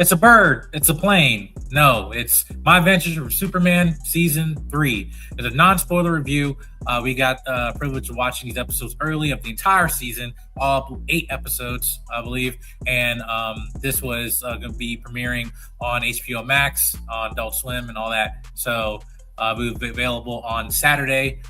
It's a bird. It's a plane. No, it's My Adventures of Superman Season 3. It's a non-spoiler review. We got privilege of watching these episodes early of the entire season, all 8 episodes, I believe. And this was going to be premiering on HBO Max, on Adult Swim, and all that. So we will be available on Saturday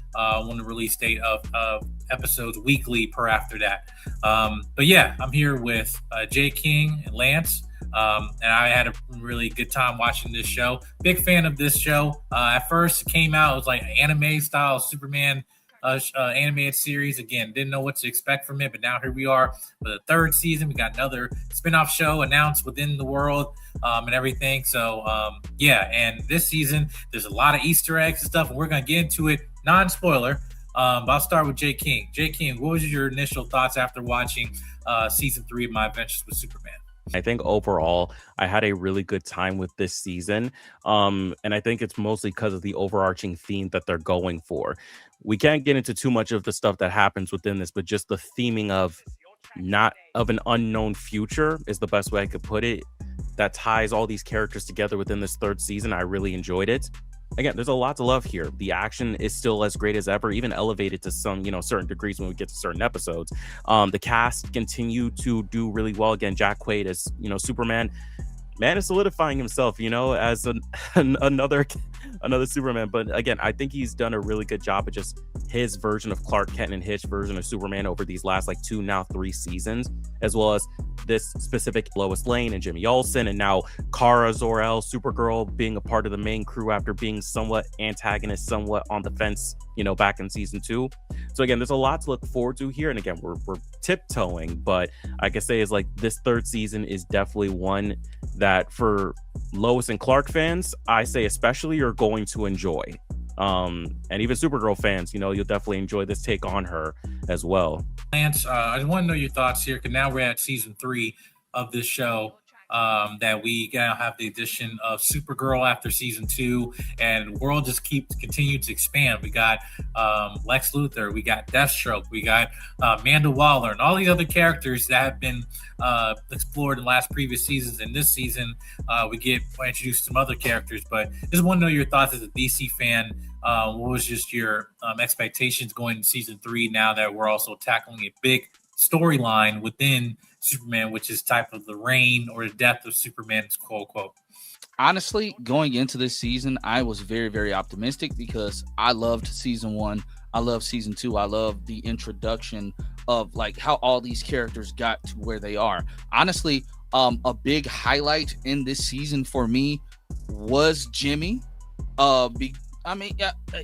when the release date of episodes weekly per after that. But yeah, I'm here with Jay King and Lance. And I had a really good time watching this show. Big fan of this show. At first, it came out, it was like anime style Superman animated series. Again, didn't know what to expect from it, but now here we are for the 3rd season. We got another spinoff show announced within the world and everything. So, yeah, and this season, there's a lot of Easter eggs and stuff, and we're going to get into it non-spoiler. But I'll start with Jay King. Jay King, what was your initial thoughts after watching season 3 of My Adventures with Superman? I think overall, I had a really good time with this season. And I think it's mostly because of the overarching theme that they're going for. We can't get into too much of the stuff that happens within this, but just the theming of not of an unknown future is the best way I could put it. That ties all these characters together within this 3rd season. I really enjoyed it. Again, there's a lot to love here. The action is still as great as ever, even elevated to some, certain degrees when we get to certain episodes. The cast continue to do really well. Again, Jack Quaid as, Superman. Man is solidifying himself, as another Superman. But again, I think he's done a really good job of just his version of Clark Kent and his version of Superman over these last 2, now 3 seasons, as well as this specific Lois Lane and Jimmy Olsen, and now Kara Zor-El, Supergirl, being a part of the main crew after being somewhat antagonist, somewhat on the fence, back in season 2. So again, there's a lot to look forward to here. And again, we're tiptoeing, but I can say is this 3rd season is definitely one that for Lois and Clark fans, I say especially, you're going to enjoy. And even Supergirl fans, you'll definitely enjoy this take on her as well. Lance, I just want to know your thoughts here, because now we're at season 3 of this show. That we now have the addition of Supergirl after season 2, and the world just continue to expand. We got Lex Luthor, we got Deathstroke, we got Amanda Waller, and all these other characters that have been explored in the last previous seasons. And this season, we get introduced to some other characters. But just want to know your thoughts as a DC fan. What was just your expectations going into season 3 now that we're also tackling a big storyline within Superman, which is type of the reign or the death of Superman's quote unquote? Honestly, going into this season, I was very, very optimistic because I loved season 1. I love season 2. I love the introduction of how all these characters got to where they are. Honestly, a big highlight in this season for me was Jimmy.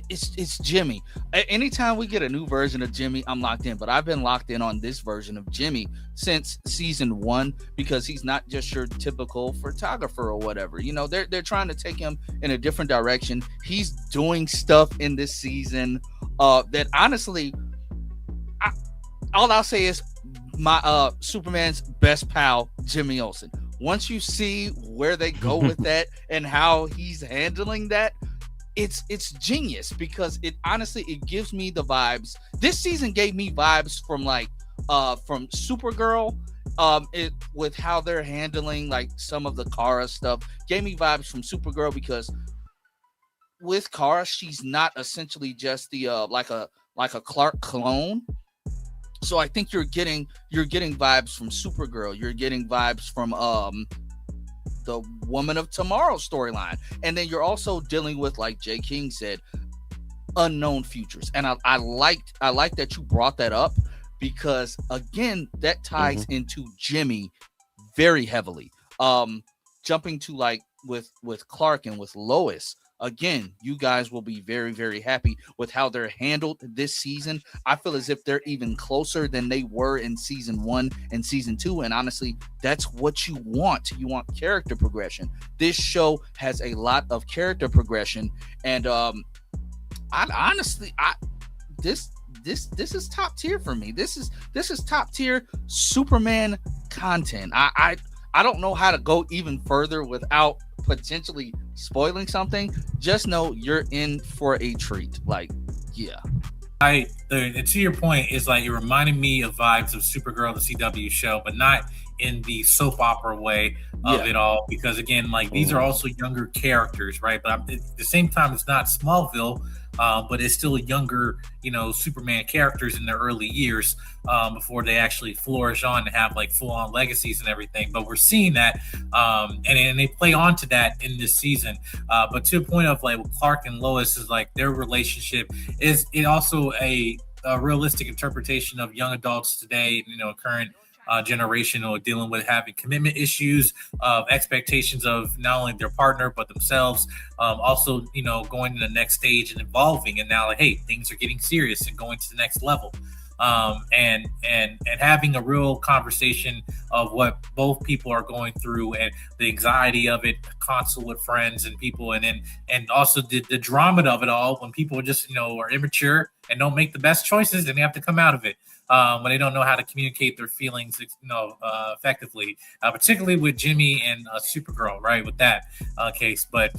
It's Jimmy. Anytime we get a new version of Jimmy, I'm locked in. But I've been locked in on this version of Jimmy since season 1 because he's not just your typical photographer or whatever. They're trying to take him in a different direction. He's doing stuff in this season that honestly, all I'll say is my Superman's best pal, Jimmy Olsen. Once you see where they go with that and how he's handling that, it's genius because it honestly gives me the vibes. This season gave me vibes from Supergirl, with how they're handling some of the Kara stuff. Gave me vibes from Supergirl because with Kara, she's not essentially just the like a Clark clone. So I think you're getting vibes from Supergirl. You're getting vibes from the Woman of Tomorrow storyline, and then you're also dealing with, like Jay King said, unknown futures. And I like that you brought that up because again, that ties into Jimmy very heavily. Jumping to with Clark and with Lois. Again, you guys will be very, very happy with how they're handled this season. I feel as if they're even closer than they were in season 1 and season 2. And honestly, that's what you want. You want character progression. This show has a lot of character progression. And this is top tier for me. This is top tier Superman content. I don't know how to go even further without potentially spoiling something. Just know you're in for a treat. Yeah. To your point, is you're reminding me of vibes of Supergirl, the CW show, but not in the soap opera way of it all, because again, like these are also younger characters, right? But at the same time, it's not Smallville, but it's still younger, Superman characters in their early years before they actually flourish on and have like full on legacies and everything. But we're seeing that, and they play on to that in this season. But to the point of like Clark and Lois is like their relationship is it also a realistic interpretation of young adults today, current generation, dealing with having commitment issues, expectations of not only their partner but themselves, also going to the next stage and evolving, and now like, hey, things are getting serious and going to the next level, and having a real conversation of what both people are going through and the anxiety of it, console with friends and people, and also the drama of it all when people just are immature and don't make the best choices, and they have to come out of it when they don't know how to communicate their feelings effectively, particularly with Jimmy and Supergirl, right, with that case. But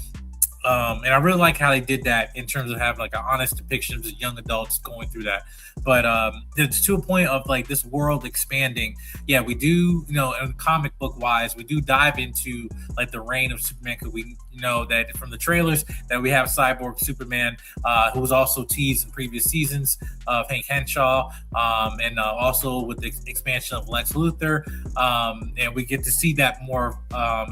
and I really like how they did that in terms of having like an honest depiction of young adults going through that. But it's to a point of like this world expanding. Yeah, we do, in comic book wise, we do dive into like the reign of Superman, because we know that from the trailers that we have Cyborg Superman, who was also teased in previous seasons of Hank Henshaw, and also with the expansion of Lex Luthor, and we get to see that more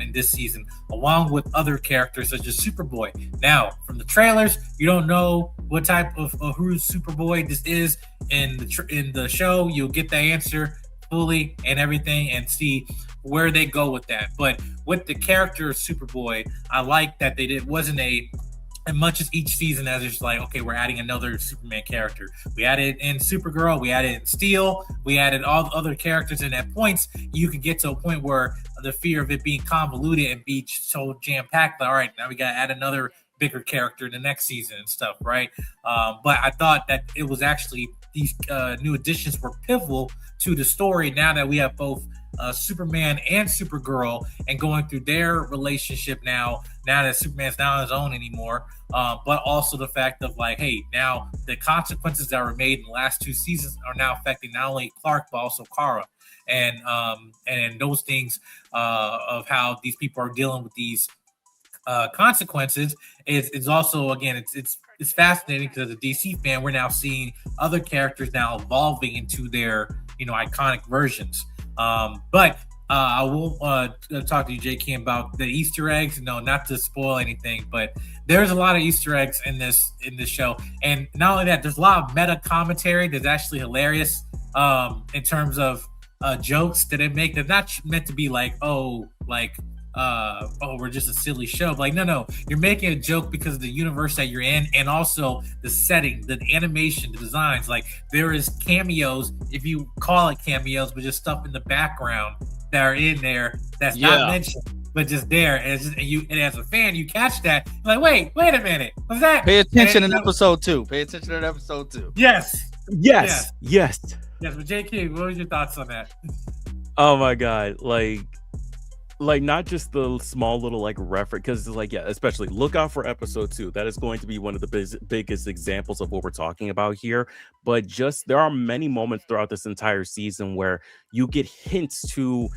in this season, along with other characters such as Superboy. Now, from the trailers, you don't know what type of who Superboy this is. In the show, you'll get the answer fully and everything, and see where they go with that. But with the character of Superboy, I like that they wasn't as much as each season as it's like, okay, we're adding another Superman character. We added in Supergirl, we added in Steel, we added all the other characters, and at points you could get to a point where the fear of it being convoluted and be so jam-packed, all right, now we got to add another bigger character in the next season and stuff, right? But I thought that it was actually these new additions were pivotal to the story now that we have both Superman and Supergirl and going through their relationship now that Superman's not on his own anymore, but also the fact of like, hey, now the consequences that were made in the last two seasons are now affecting not only Clark but also Kara, and those things of how these people are dealing with these consequences is also, again, it's fascinating, because as a DC fan, we're now seeing other characters now evolving into their iconic versions. But I will talk to you, J. Kim, about the Easter eggs. No, not to spoil anything, but there's a lot of Easter eggs in this show, and not only that, there's a lot of meta commentary that's actually hilarious in terms of jokes that they make. They're not meant to be like, we're just a silly show. Like, no, you're making a joke because of the universe that you're in, and also the setting, the animation, the designs. Like, there is cameos, if you call it cameos, but just stuff in the background that are in there that's not mentioned, but just there. And as a fan, you catch that, you're like, wait a minute, what's that? Pay attention in episode 2. Yes. Yes. But JK, what was your thoughts on that? Oh my god, like not just the small little like reference, because like, yeah, especially look out for episode 2. That is going to be one of the biggest examples of what we're talking about here. But just there are many moments throughout this entire season where you get hints to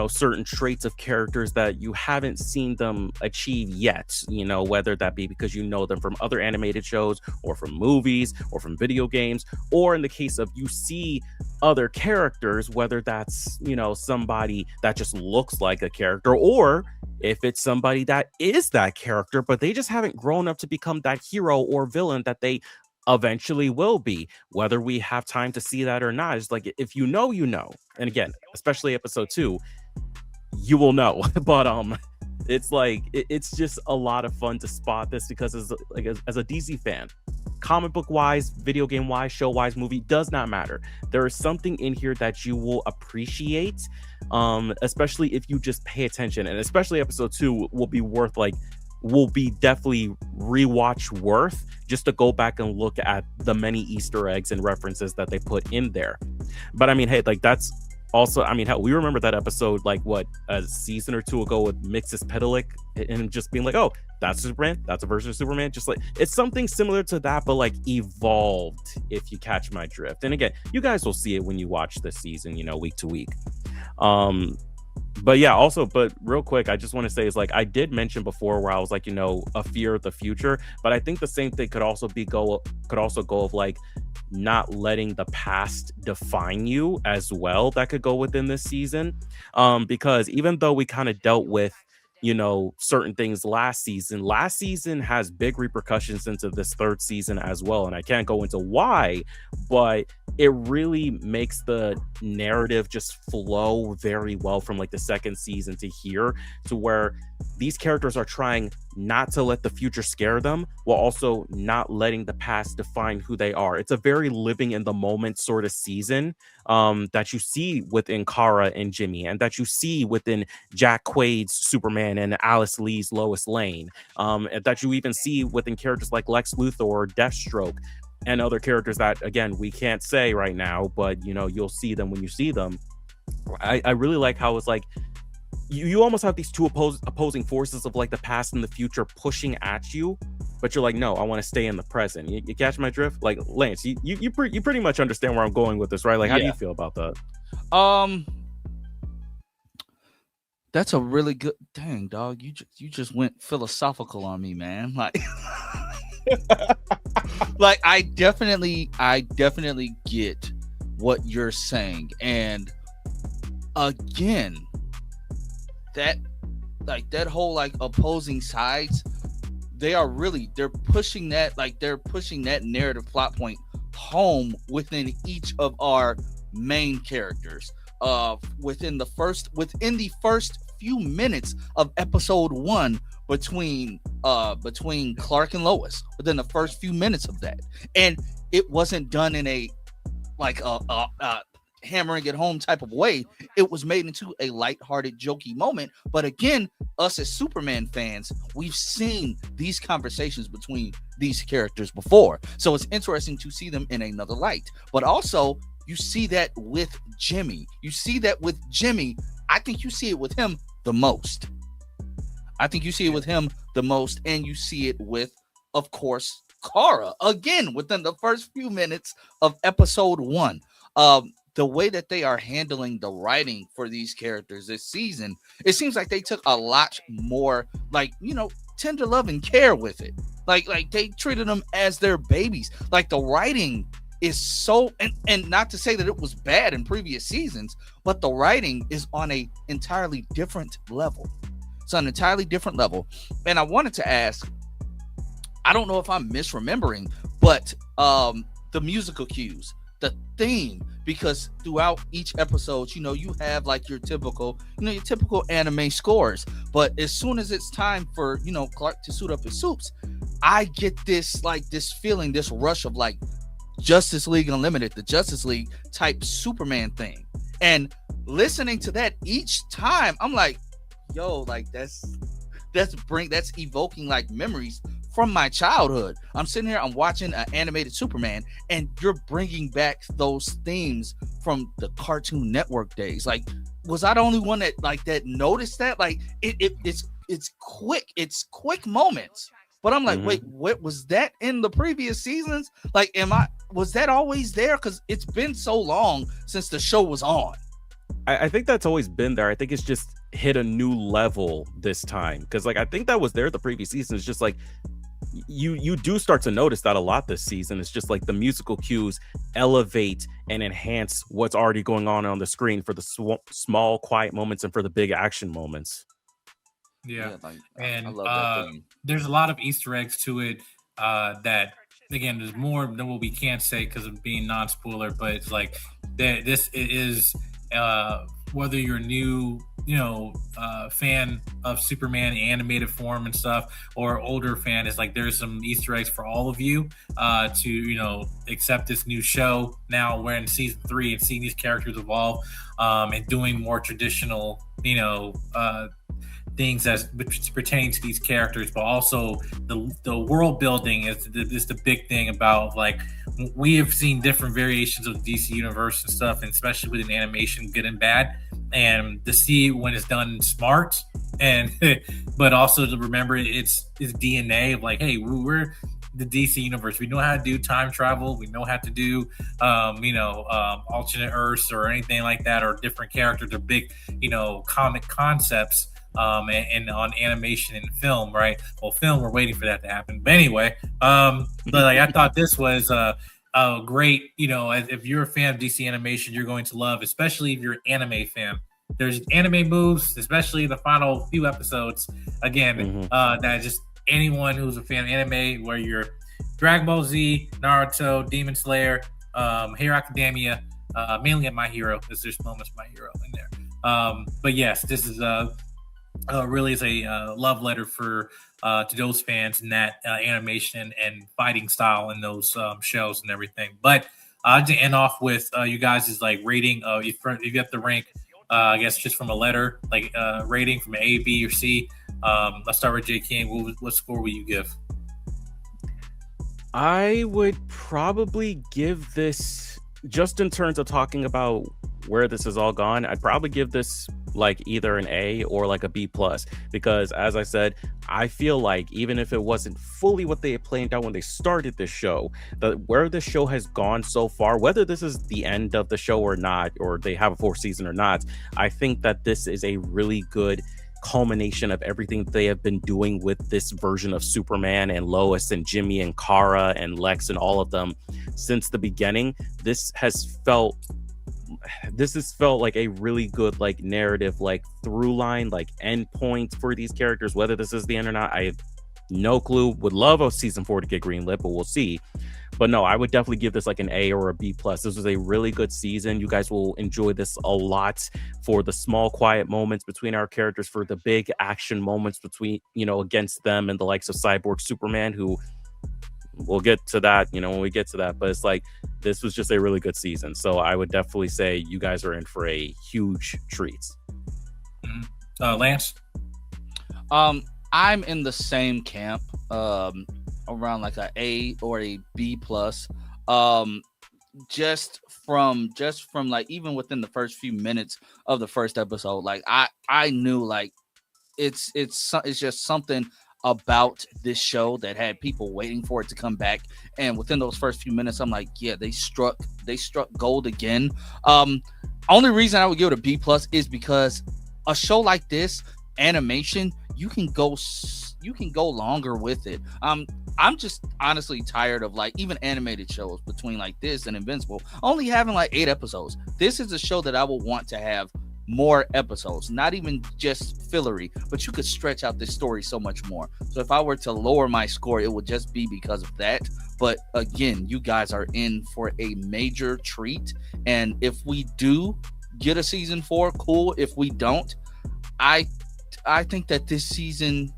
certain traits of characters that you haven't seen them achieve yet, whether that be because you know them from other animated shows or from movies or from video games, or in the case of you see other characters, whether that's somebody that just looks like a character, or if it's somebody that is that character but they just haven't grown up to become that hero or villain that they eventually will be. Whether we have time to see that or not, it's like, if you know, and again, especially episode 2, you will know. But it's like it's just a lot of fun to spot this, because as a DC fan, comic book wise, video game wise, show wise, movie, does not matter. There is something in here that you will appreciate, especially if you just pay attention, and especially episode 2 will be definitely rewatch worth, just to go back and look at the many Easter eggs and references that they put in there. But I mean, hey, like that's also, I mean, hell, we remember that episode like a season or 2 ago with Mixus Pedalic, and just being like, oh, that's Superman, that's a version of Superman. Just like, it's something similar to that, but like evolved, if you catch my drift. And again, you guys will see it when you watch this season, week to week. But yeah, also, but real quick, I just want to say is like I did mention before where I was like, a fear of the future, but I think the same thing could also go of like not letting the past define you as well. That could go within this season. Because even though we kind of dealt with certain things last season has big repercussions into this third season as well, and I can't go into why, but it really makes the narrative just flow very well from like the second season to here, to where these characters are trying not to let the future scare them while also not letting the past define who they are. It's a very living in the moment sort of season that you see within Kara and Jimmy, and that you see within Jack Quaid's Superman and Alice Lee's Lois Lane, and that you even see within characters like Lex Luthor or Deathstroke, and other characters that, again, we can't say right now, but you'll see them when you see them. I really like how it's like you almost have these two opposing forces of like the past and the future pushing at you, but you're like, no, I want to stay in the present. You catch my drift? Like, Lance, you pretty much understand where I'm going with this, right? Like, how do you feel about that? That's a really good dang dog. You just went philosophical on me, man. Like like I definitely get what you're saying. And again, that whole like opposing sides, they're pushing that narrative plot point home within each of our main characters. Within the first few minutes of episode 1, between Clark and Lois, within the first few minutes of that, and it wasn't done in a like a hammering it home type of way. It was made into a lighthearted, jokey moment. But again, us as Superman fans, we've seen these conversations between these characters before, so it's interesting to see them in another light. But also, you see that with Jimmy. I think you see it with him the most. And you see it with, of course, Kara again within the first few minutes of episode 1. The way that they are handling the writing for these characters this season, it seems like they took a lot more tender love and care with it. Like they treated them as their babies. Like the writing is so, and not to say that it was bad in previous seasons, but the writing is on a entirely different level. It's on an entirely different level. And I wanted to ask, I don't know if I'm misremembering, but the musical cues, the theme, because throughout each episode, you have like your typical anime scores. But as soon as it's time for, Clark to suit up his suits, I get this feeling, this rush of like Justice League Unlimited, the Justice League type Superman thing. And listening to that each time, I'm like, yo, like that's evoking like memories from my childhood. I'm sitting here, I'm watching an animated Superman, and you're bringing back those themes from the Cartoon Network days. Like, was I the only one that noticed that? Like, it's quick moments. But I'm like, wait, what was that in the previous seasons? Like, was that always there? Because it's been so long since the show was on. I think that's always been there. I think it's just hit a new level this time. Because, like, I think that was there the previous season. It's just like, you do start to notice that a lot this season. It's just like the musical cues elevate and enhance what's already going on the screen for the small, quiet moments and for the big action moments. Yeah, and I love that thing. There's a lot of Easter eggs to it that, again, there's more than what we can't say because of being non-spoiler, but it's like this is whether you're a new fan of Superman animated form and stuff, or older fan, is like there's some Easter eggs for all of you to accept this new show. Now we're in season 3 and seeing these characters evolve and doing more traditional things as pertaining to these characters, but also the world building is the big thing about, like, we have seen different variations of the DC universe and stuff, and especially with an animation, good and bad, and to see when it's done smart, and but also to remember it's DNA of like, hey, the DC universe. We know how to do time travel. We know how to do, alternate Earths or anything like that, or different characters or big, comic concepts. And on animation and film, right? Well, film, we're waiting for that to happen. But anyway, but like I thought this was a great, if you're a fan of DC animation, you're going to love, especially if you're an anime fan. There's anime moves, especially the final few episodes. Again, that just anyone who's a fan of anime, where you're Dragon Ball Z, Naruto, Demon Slayer, Hero Academia, mainly at My Hero, because there's moments of My Hero in there. But yes, this is really is a love letter for to those fans in that animation and fighting style in those shows and everything. But to end off with you guys is like rating. If you have to rank, I guess just from a letter, like rating from A, B, or C. Let's start with J. King. What score will you give? I would probably give this, just in terms of talking about where this has all gone, I'd probably give this like either an A or like a B plus, because as I said, I feel like even if it wasn't fully what they had planned out when they started this show, that where the show has gone so far, whether this is the end of the show or not, or they have a fourth season or not, I think that this is a really good culmination of everything they have been doing with this version of Superman and Lois and Jimmy and Kara and Lex and all of them since the beginning. This has felt like a really good like narrative, like through line, like end point for these characters. Whether this is the end or not, I have no clue. Would love a season 4 to get greenlit, but we'll see. But no, I would definitely give this like an A or a B plus. This was a really good season. You guys will enjoy this a lot for the small quiet moments between our characters, for the big action moments between, against them and the likes of Cyborg Superman, who we'll get to that, when we get to that. But it's like, this was just a really good season. So I would definitely say you guys are in for a huge treat. Lance? I'm in the same camp, around like a A or a B plus. Just from like, even within the first few minutes of the first episode, like I knew like it's just something about this show that had people waiting for it to come back. And within those first few minutes, I'm like, yeah, they struck gold again. Only reason I would give it a B plus is because a show like this, animation, you can go longer with it. I'm just honestly tired of like even animated shows between like this and Invincible only having like 8 episodes. This is a show that I would want to have more episodes, not even just fillery, but you could stretch out this story so much more. So if I were to lower my score, it would just be because of that. But again, you guys are in for a major treat. And if we do get a season 4, cool. If we don't, I think that this season,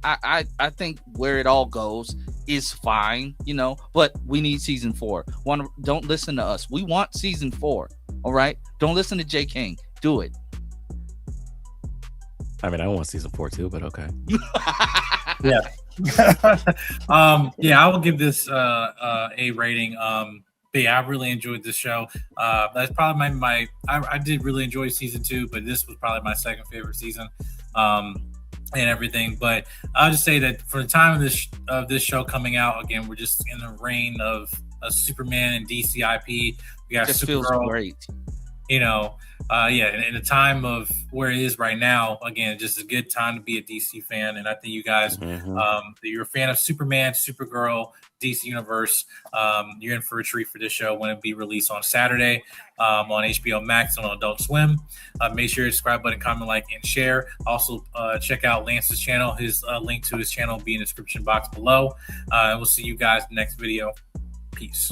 I think where it all goes is fine, but we need season 4. Don't listen to us. We want season 4. All right. Don't listen to J. King. Do it. I mean, I want season 4 too, but okay. Yeah. I will give this a rating. But yeah, I really enjoyed this show. That's probably my I did really enjoy season 2, but this was probably my second favorite season. And everything, but I'll just say that for the time of this show coming out, again, we're just in the reign of Superman and DC IP. We got just Supergirl, feels great. In the time of where it is right now, again, just a good time to be a DC fan. And I think you guys, you're a fan of Superman, Supergirl, DC Universe, you're in for a treat for this show when it be released on Saturday on HBO Max on Adult Swim. Make sure you subscribe button, comment, like, and share. Also, check out Lance's channel. His link to his channel will be in the description box below. And we'll see you guys in the next video. Peace.